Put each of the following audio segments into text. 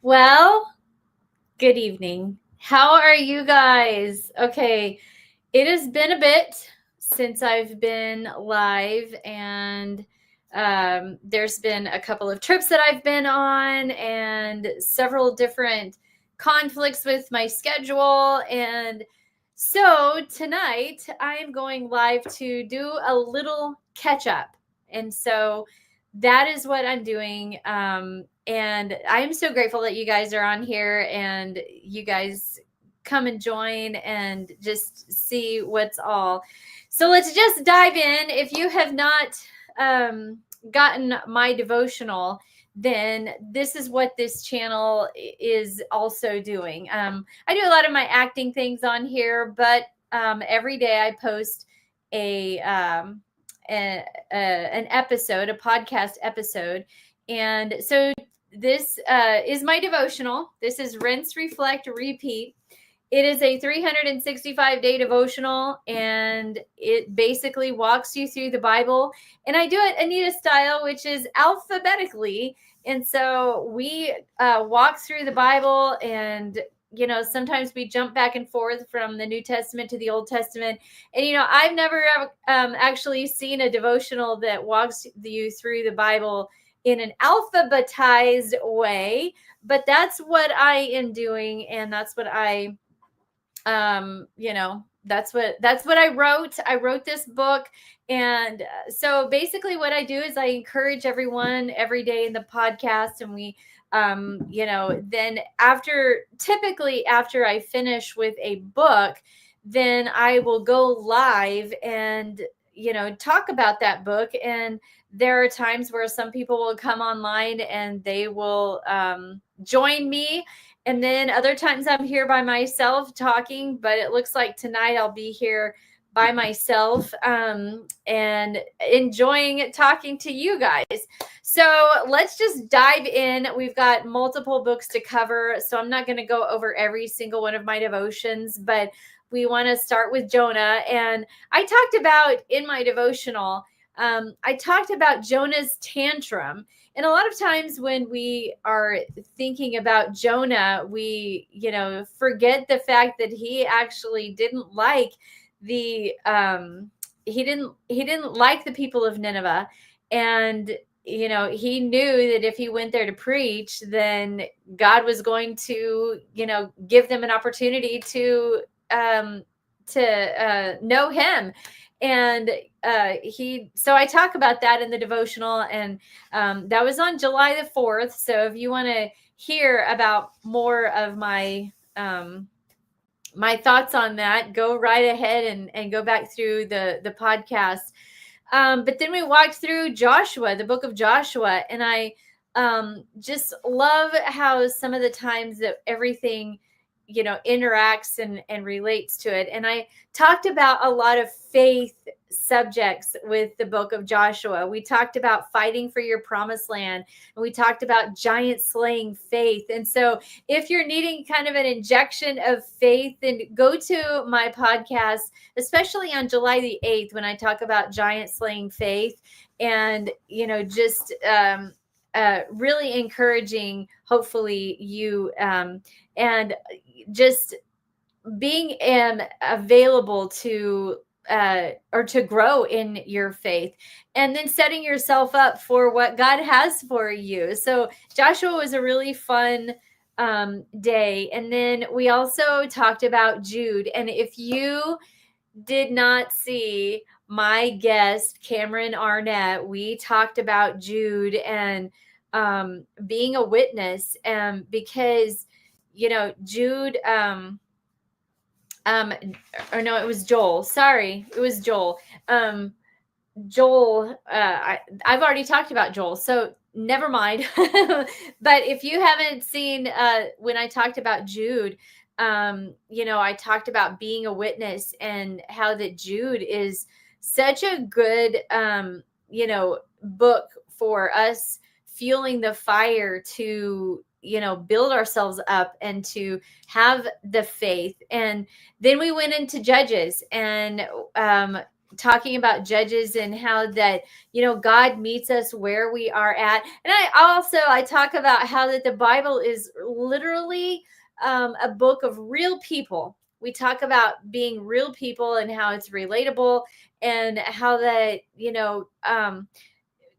Well, good evening. How are you guys? Okay, it has been a bit since I've been live, and there's been a couple of trips that I've been on, and several different conflicts with my schedule. And so tonight I am going live to do a little catch up. And so that is what I'm doing. And I'm so grateful that you guys are on here and you guys come and join and just see what's all. So let's just dive in. If you have not gotten my devotional, then this is what this channel is also doing. I do a lot of my acting things on here, but every day I post a, an episode, a podcast episode. And so this is my devotional. This is Rinse, Reflect, Repeat. It is a 365-day devotional, and it basically walks you through the Bible. And I do it Anita style, which is alphabetically. And so we walk through the Bible, and sometimes we jump back and forth from the New Testament to the Old Testament. And I've never actually seen a devotional that walks you through the Bible in an alphabetized way, but that's what I am doing, and that's what I that's what I wrote this book. And so basically what I do is I encourage everyone every day in the podcast, and we then typically after I finish with a book, then I will go live and talk about that book. And there are times where some people will come online and they will join me. And then other times I'm here by myself talking, but it looks like tonight I'll be here by myself and enjoying talking to you guys. So let's just dive in. We've got multiple books to cover, so I'm not going to go over every single one of my devotions, but we want to start with Jonah. And I talked about in my devotional, I talked about Jonah's tantrum. And a lot of times when we are thinking about Jonah, we, forget the fact that he actually didn't like he didn't like the people of Nineveh. And, he knew that if he went there to preach, then God was going to, give them an opportunity to know him. And so I talk about that in the devotional, and that was on July the 4th. So if you want to hear about more of my my thoughts on that, go right ahead and go back through the podcast. But then we walked through Joshua, the book of Joshua, and I just love how some of the times that everything interacts and relates to it. And I talked about a lot of faith subjects with the book of Joshua. We talked about fighting for your promised land, and we talked about giant slaying faith. And so if you're needing kind of an injection of faith, then go to my podcast, especially on July the 8th, when I talk about giant slaying faith, and just really encouraging, hopefully you and just being available to or to grow in your faith, and then setting yourself up for what God has for you. So Joshua was a really fun day. And then we also talked about Jude. And if you did not see my guest, Cameron Arnett, we talked about Jude and being a witness, because Jude or no, it was Joel. Sorry, it was Joel. Joel, I've already talked about Joel, so never mind. But if you haven't seen when I talked about Jude, I talked about being a witness, and how that Jude is such a good book for us fueling the fire to build ourselves up and to have the faith. And then we went into Judges, and talking about Judges and how that, God meets us where we are at. And I talk about how that the Bible is literally a book of real people. We talk about being real people and how it's relatable, and how that,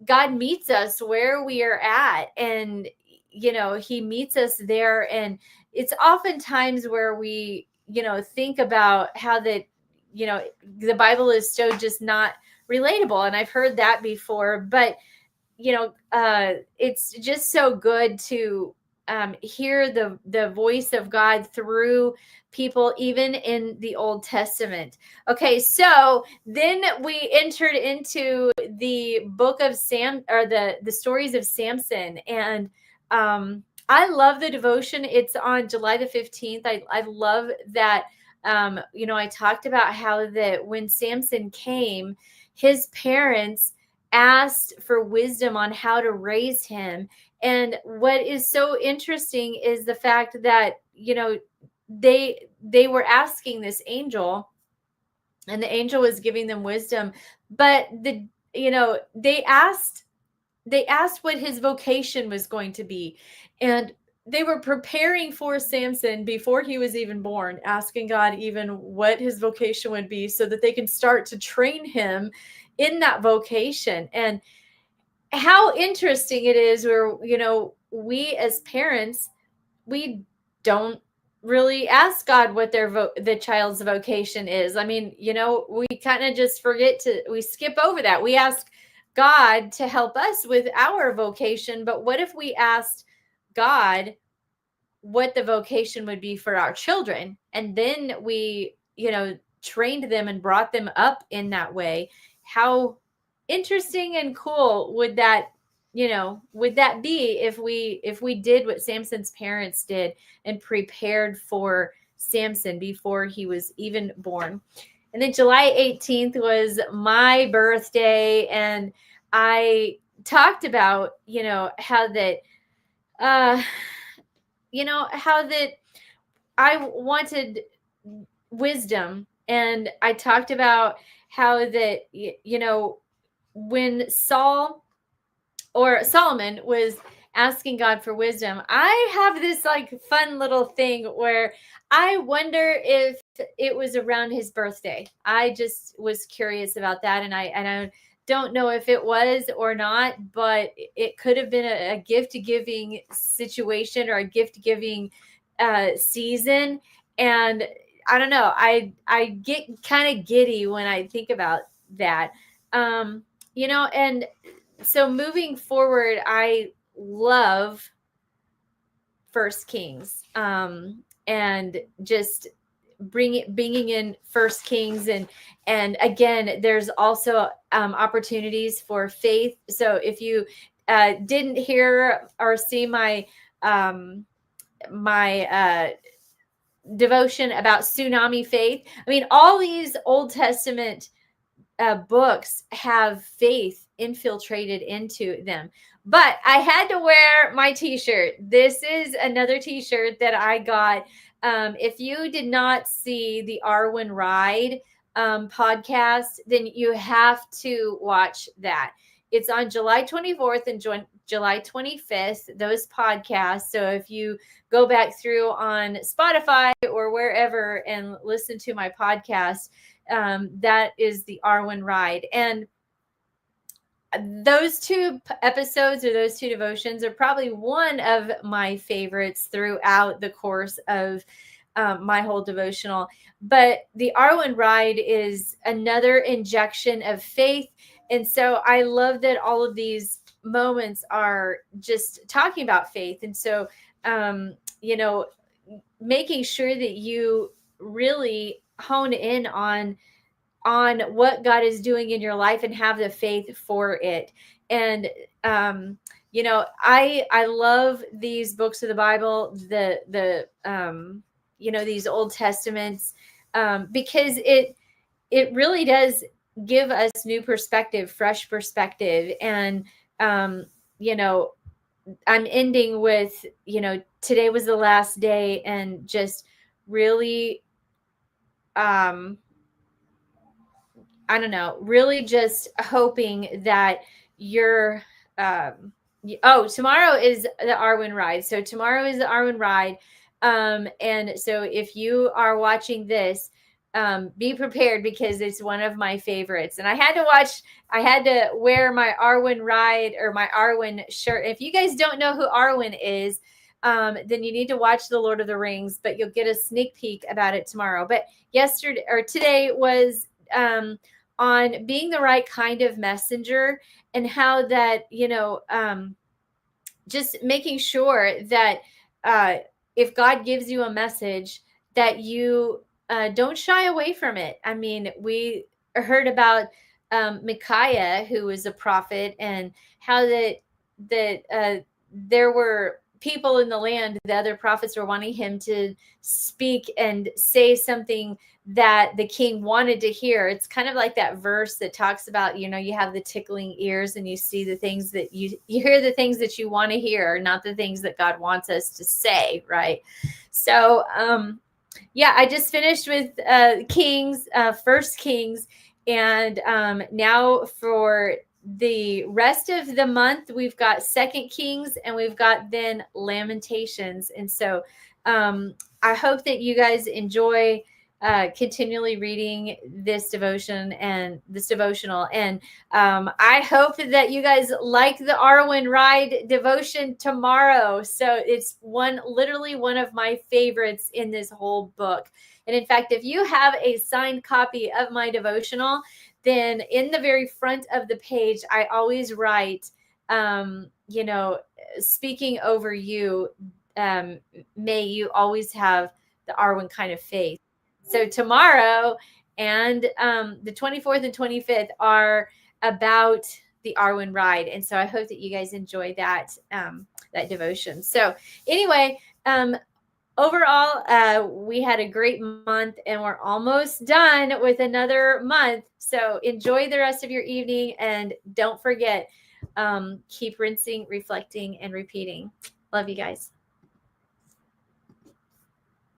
God meets us where we are at, and he meets us there. And it's oftentimes where we, think about how that, the Bible is so just not relatable. And I've heard that before, but it's just so good to hear the voice of God through people, even in the Old Testament. Okay, so then we entered into the book of Sam, or the stories of Samson, and I love the devotion. It's on July the 15th. I love that. I talked about how that when Samson came, his parents asked for wisdom on how to raise him. And what is so interesting is the fact that, they were asking this angel, and the angel was giving them wisdom, but they asked what his vocation was going to be. And they were preparing for Samson before he was even born, asking God even what his vocation would be, so that they can start to train him in that vocation. And how interesting it is where, we as parents, we don't really ask God what the child's vocation is. I mean, we kind of just we skip over that. We ask God to help us with our vocation, but what if we asked God what the vocation would be for our children, and then we, trained them and brought them up in that way? How interesting and cool would that be if we did what Samson's parents did and prepared for Samson before he was even born? And then July 18th was my birthday, and I talked about, how that uh how that I wanted wisdom. And I talked about how that, when Solomon was asking God for wisdom, I have this like fun little thing where I wonder if it was around his birthday. I just was curious about that, and I don't know if it was or not, but it could have been a gift giving situation, or a gift giving season. And I don't know, I get kind of giddy when I think about that. And so moving forward, I love First Kings, and just bringing in First Kings, and again, there's also opportunities for faith. So if you didn't hear or see my devotion about tsunami faith, I mean, all these Old Testament books have faith infiltrated into them. But I had to wear my t-shirt. This is another t-shirt that I got. If you did not see the Arwen Ride podcast, then you have to watch that. It's on July 24th and July 25th, those podcasts. So if you go back through on Spotify or wherever and listen to my podcast, that is the Arwen Ride. And those two episodes, or those two devotions, are probably one of my favorites throughout the course of my whole devotional. But the Arwen Ride is another injection of faith. And so I love that all of these moments are just talking about faith. And so, making sure that you really hone in on what God is doing in your life and have the faith for it. And I love these books of the Bible, these Old Testaments, because it really does give us new perspective, fresh perspective. And I'm ending with, today was the last day, and just really I don't know, really just hoping that you're, tomorrow is the Arwen ride. So tomorrow is the Arwen ride. And so if you are watching this, be prepared because it's one of my favorites. And I had to wear my Arwen ride or my Arwen shirt. If you guys don't know who Arwen is, then you need to watch The Lord of the Rings, but you'll get a sneak peek about it tomorrow. But yesterday or today was, on being the right kind of messenger, and how that, just making sure that, if God gives you a message, that you, don't shy away from it. I mean, we heard about, Micaiah, who was a prophet, and how that there were people in the land, the other prophets were wanting him to speak and say something that the king wanted to hear. It's kind of like that verse that talks about, you have the tickling ears and you see the things that you hear the things that you want to hear, not the things that God wants us to say, right? So, yeah, I just finished with Kings, First Kings, and now for the rest of the month we've got Second Kings, and we've got then Lamentations. And so, I hope that you guys enjoy continually reading this devotional, and I hope that you guys like the Arwen ride devotion tomorrow. So it's literally one of my favorites in this whole book. And in fact, if you have a signed copy of my devotional, then in the very front of the page, I always write, speaking over you, may you always have the Arwen kind of faith. So tomorrow and the 24th and 25th are about the Arwen ride. And so I hope that you guys enjoy that, that devotion. So anyway, overall, we had a great month, and we're almost done with another month. So enjoy the rest of your evening, and don't forget, keep rinsing, reflecting, and repeating. Love you guys.